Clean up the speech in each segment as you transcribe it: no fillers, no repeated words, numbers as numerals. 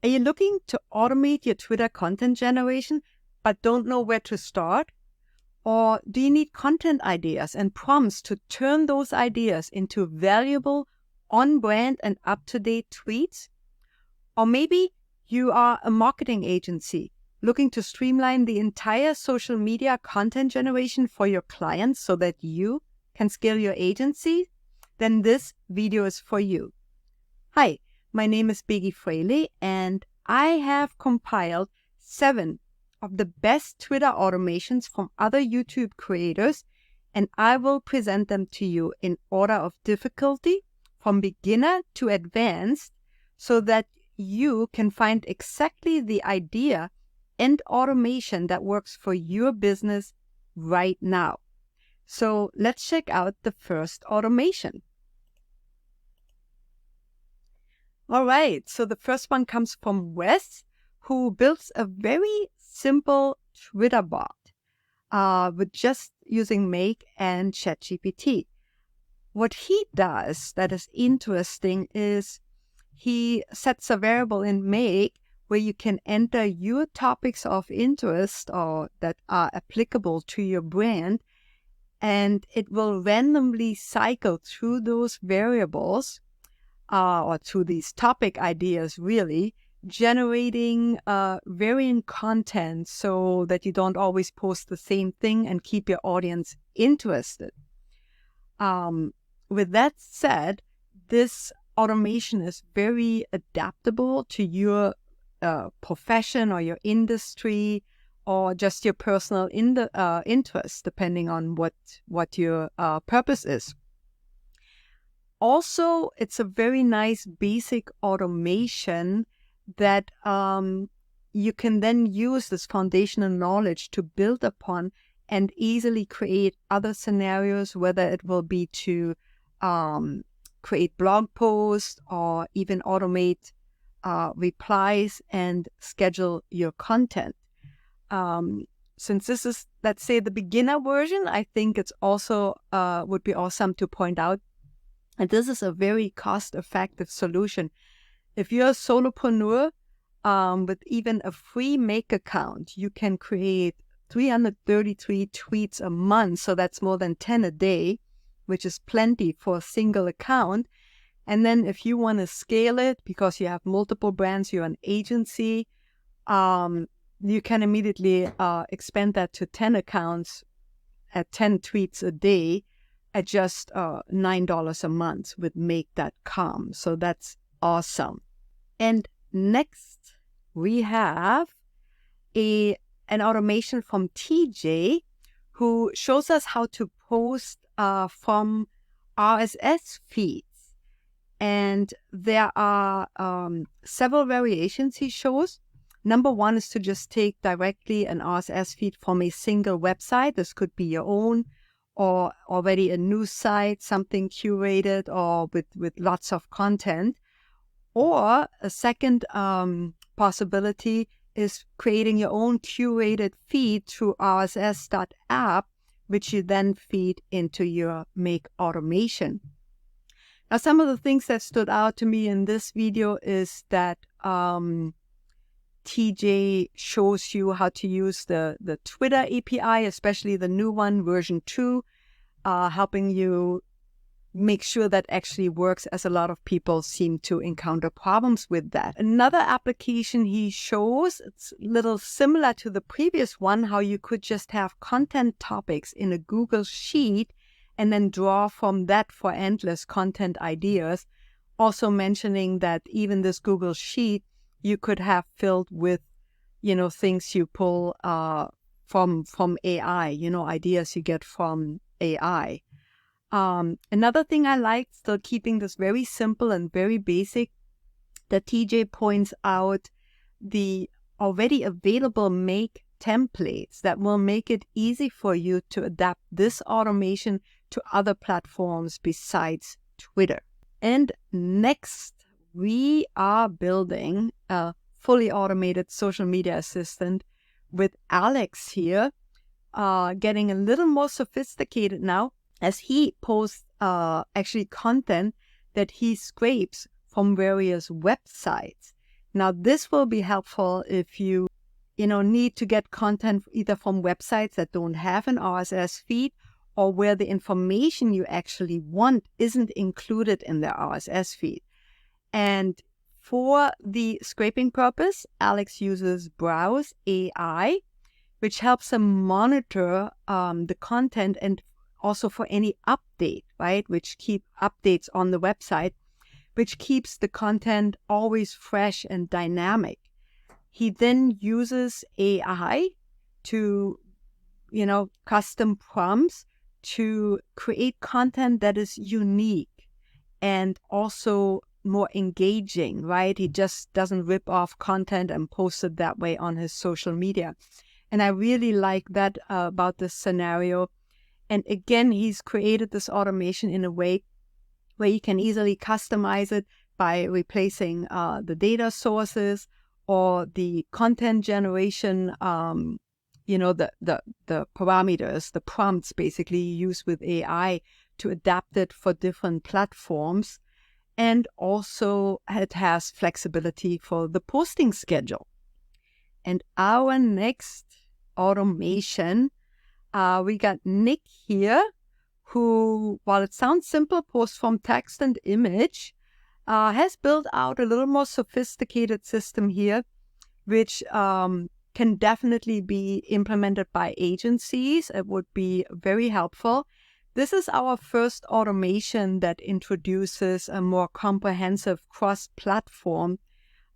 Are you looking to automate your Twitter content generation but don't know where to start? Or do you need content ideas and prompts to turn those ideas into valuable, on-brand and up-to-date tweets? Or maybe you are a marketing agency looking to streamline the entire social media content generation for your clients so that you can scale your agency? Then this video is for you. Hi, my name is Biggie Fraley, and I have compiled 7 of the best Twitter automations from other YouTube creators, and I will present them to you in order of difficulty, from beginner to advanced, so that you can find exactly the idea and automation that works for your business right now. So let's check out the first automation. All right, so the first one comes from Wes, who builds a very simple Twitter bot with just using Make and ChatGPT. What he does that is interesting is he sets a variable in Make where you can enter your topics of interest or that are applicable to your brand, and it will randomly cycle through those variables or through these topic ideas, really, generating varying content so that you don't always post the same thing and keep your audience interested. With that said, this automation is very adaptable to your profession or your industry or just your personal interest, depending on what your purpose is. Also, it's a very nice basic automation that you can then use this foundational knowledge to build upon and easily create other scenarios, whether it will be to create blog posts or even automate replies and schedule your content. Since this is, let's say, the beginner version, I think it's also would be awesome to point out, and this is a very cost-effective solution. If you're a solopreneur with even a free Make account, you can create 333 tweets a month. So that's more than 10 a day, which is plenty for a single account. And then if you want to scale it because you have multiple brands, you're an agency, you can immediately expand that to 10 accounts at 10 tweets a day at just $9 a month with Make.com. So that's awesome. And next, we have an automation from TJ, who shows us how to post from RSS feeds. And there are several variations he shows. Number one is to just take directly an RSS feed from a single website. This could be your own, or already a news site, something curated or with lots of content. Or a second possibility is creating your own curated feed through RSS.app, which you then feed into your Make automation. Now, some of the things that stood out to me in this video is that TJ shows you how to use the Twitter API, especially the new one, version 2, helping you make sure that actually works, as a lot of people seem to encounter problems with that. Another application he shows, it's a little similar to the previous one, how you could just have content topics in a Google Sheet and then draw from that for endless content ideas. Also mentioning that even this Google Sheet you could have filled with, things you pull from AI, ideas you get from AI. Another thing I liked, still keeping this very simple and very basic, that TJ points out the already available Make templates that will make it easy for you to adapt this automation to other platforms besides Twitter. And next, we are building a fully automated social media assistant with Alex here, getting a little more sophisticated now, as he posts actually content that he scrapes from various websites. Now, this will be helpful if you need to get content either from websites that don't have an RSS feed or where the information you actually want isn't included in the RSS feed. And for the scraping purpose, Alex uses Browse AI, which helps him monitor the content and also for any update, right, which keep updates on the website, which keeps the content always fresh and dynamic. He then uses AI to, custom prompts to create content that is unique and also more engaging, right? He just doesn't rip off content and post it that way on his social media. And I really like that about this scenario. And again, he's created this automation in a way where you can easily customize it by replacing the data sources or the content generation, the parameters, the prompts basically you use with AI to adapt it for different platforms. And also it has flexibility for the posting schedule. And our next automation, we got Nick here, who, while it sounds simple, posts from text and image, has built out a little more sophisticated system here, which can definitely be implemented by agencies. It would be very helpful. This is our first automation that introduces a more comprehensive cross-platform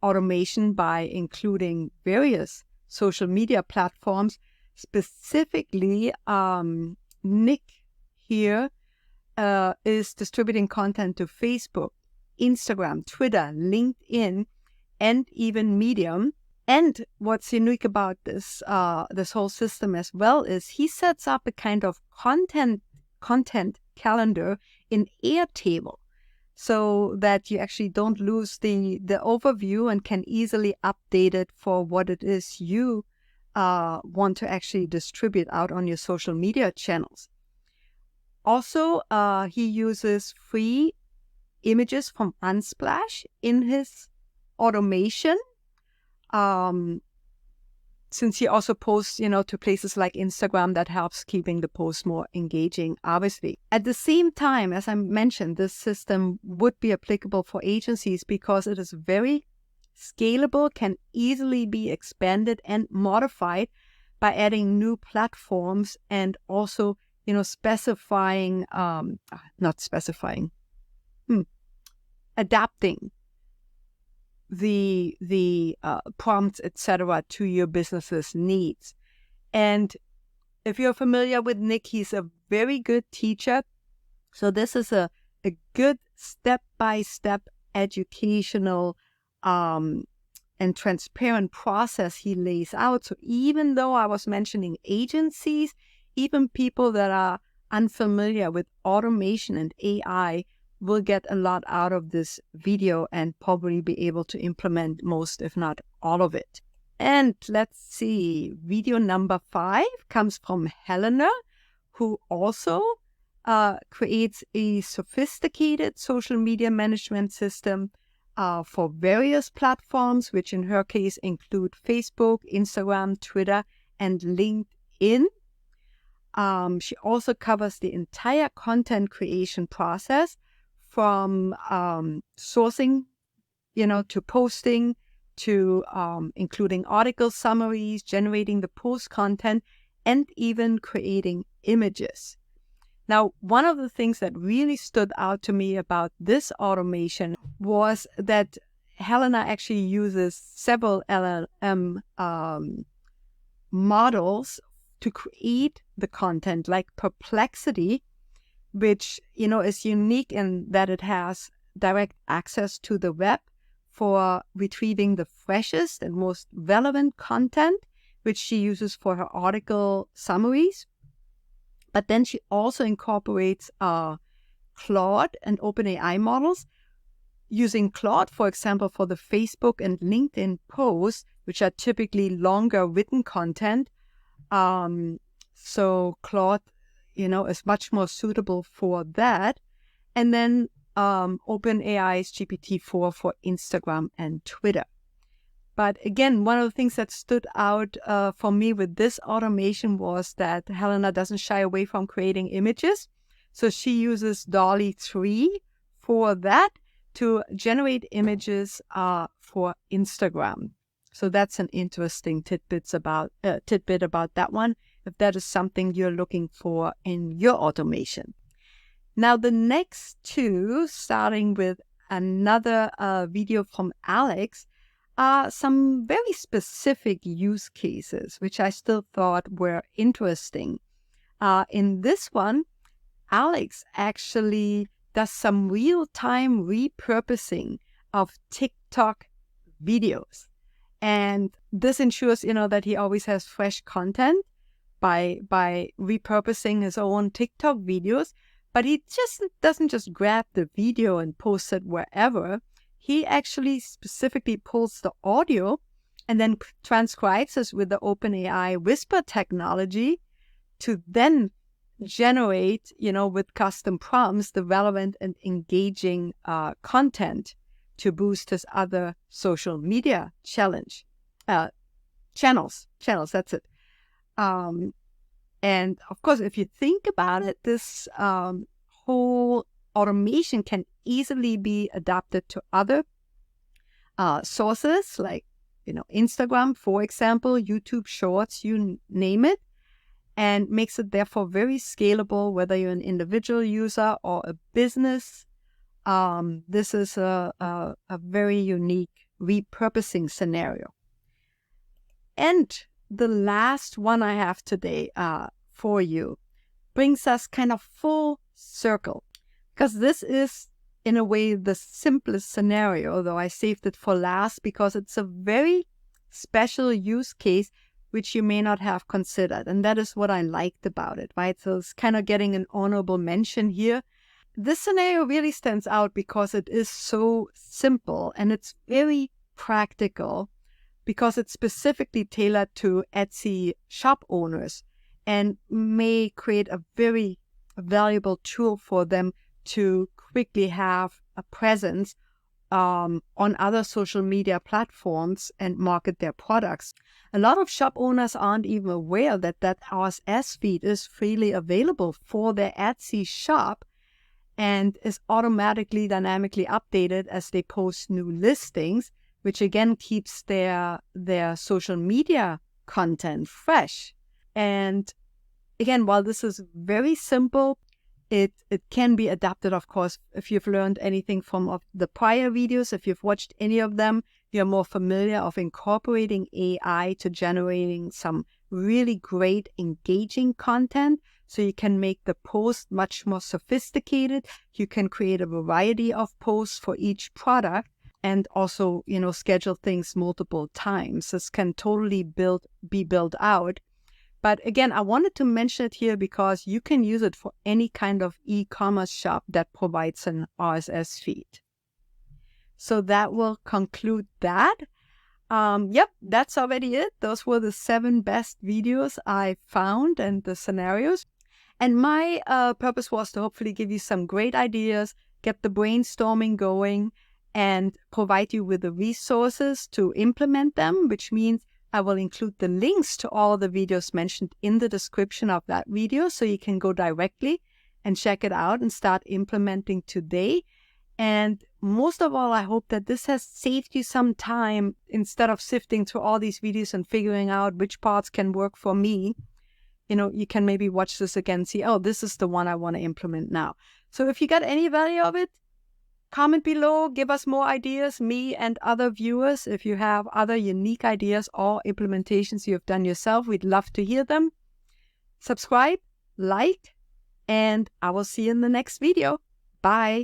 automation by including various social media platforms. Specifically, Nick here is distributing content to Facebook, Instagram, Twitter, LinkedIn, and even Medium. And what's unique about this whole system as well is he sets up a kind of content calendar in Airtable, so that you actually don't lose the overview and can easily update it for what it is you want to actually distribute out on your social media channels. Also, he uses free images from Unsplash in his automation, since he also posts, to places like Instagram. That helps keeping the post more engaging, obviously. At the same time, as I mentioned, this system would be applicable for agencies because it is very scalable, can easily be expanded and modified by adding new platforms and also, adapting the prompts, etc., to your business's needs. And if you're familiar with Nick, he's a very good teacher. So this is a good step-by-step educational and transparent process he lays out. So even though I was mentioning agencies, even people that are unfamiliar with automation and AI will get a lot out of this video and probably be able to implement most, if not all of it. And let's see, video number 5 comes from Helena, who also creates a sophisticated social media management system for various platforms, which in her case include Facebook, Instagram, Twitter, and LinkedIn. She also covers the entire content creation process, from sourcing, to posting, to including article summaries, generating the post content, and even creating images. Now, one of the things that really stood out to me about this automation was that Helena actually uses several LLM models to create the content, like Perplexity, which, is unique in that it has direct access to the web for retrieving the freshest and most relevant content, which she uses for her article summaries. But then she also incorporates Claude and OpenAI models, using Claude, for example, for the Facebook and LinkedIn posts, which are typically longer written content. So Claude, is much more suitable for that. And then OpenAI's GPT-4 for Instagram and Twitter. But again, one of the things that stood out for me with this automation was that Helena doesn't shy away from creating images. So she uses DALL-E 3 for that to generate images for Instagram. So that's an interesting tidbit about that one, if that is something you're looking for in your automation. Now, the next two, starting with another video from Alex, are some very specific use cases, which I still thought were interesting. In this one, Alex actually does some real-time repurposing of TikTok videos. And this ensures, that he always has fresh content by repurposing his own TikTok videos. But he just doesn't just grab the video and post it wherever. He actually specifically pulls the audio and then transcribes it with the OpenAI Whisper technology to then generate, with custom prompts, the relevant and engaging content to boost his other social media channels. That's it. And of course, if you think about it, this whole automation can easily be adapted to other sources like, Instagram, for example, YouTube Shorts, you name it, and makes it therefore very scalable, whether you're an individual user or a business. This is a very unique repurposing scenario. And the last one I have today for you brings us kind of full circle, because this is, in a way, the simplest scenario, though I saved it for last because it's a very special use case which you may not have considered. And that is what I liked about it, right? So it's kind of getting an honorable mention here. This scenario really stands out because it is so simple and it's very practical, because it's specifically tailored to Etsy shop owners and may create a very valuable tool for them to quickly have a presence on other social media platforms and market their products. A lot of shop owners aren't even aware that RSS feed is freely available for their Etsy shop and is automatically dynamically updated as they post new listings, which again keeps their social media content fresh. And again, while this is very simple, it can be adapted, of course. If you've learned anything from the prior videos, if you've watched any of them, you're more familiar of incorporating AI to generating some really great engaging content. So you can make the post much more sophisticated. You can create a variety of posts for each product and also, schedule things multiple times. This can totally be built out. But again, I wanted to mention it here because you can use it for any kind of e-commerce shop that provides an RSS feed. So that will conclude that. Yep, that's already it. Those were the 7 best videos I found and the scenarios. And my purpose was to hopefully give you some great ideas, get the brainstorming going, and provide you with the resources to implement them, which means I will include the links to all the videos mentioned in the description of that video, so you can go directly and check it out and start implementing today. And most of all, I hope that this has saved you some time instead of sifting through all these videos and figuring out which parts can work for me. You can maybe watch this again, see, oh, this is the one I want to implement now. So if you got any value of it, comment below, give us more ideas, me and other viewers. If you have other unique ideas or implementations you have done yourself, we'd love to hear them. Subscribe, like, and I will see you in the next video. Bye.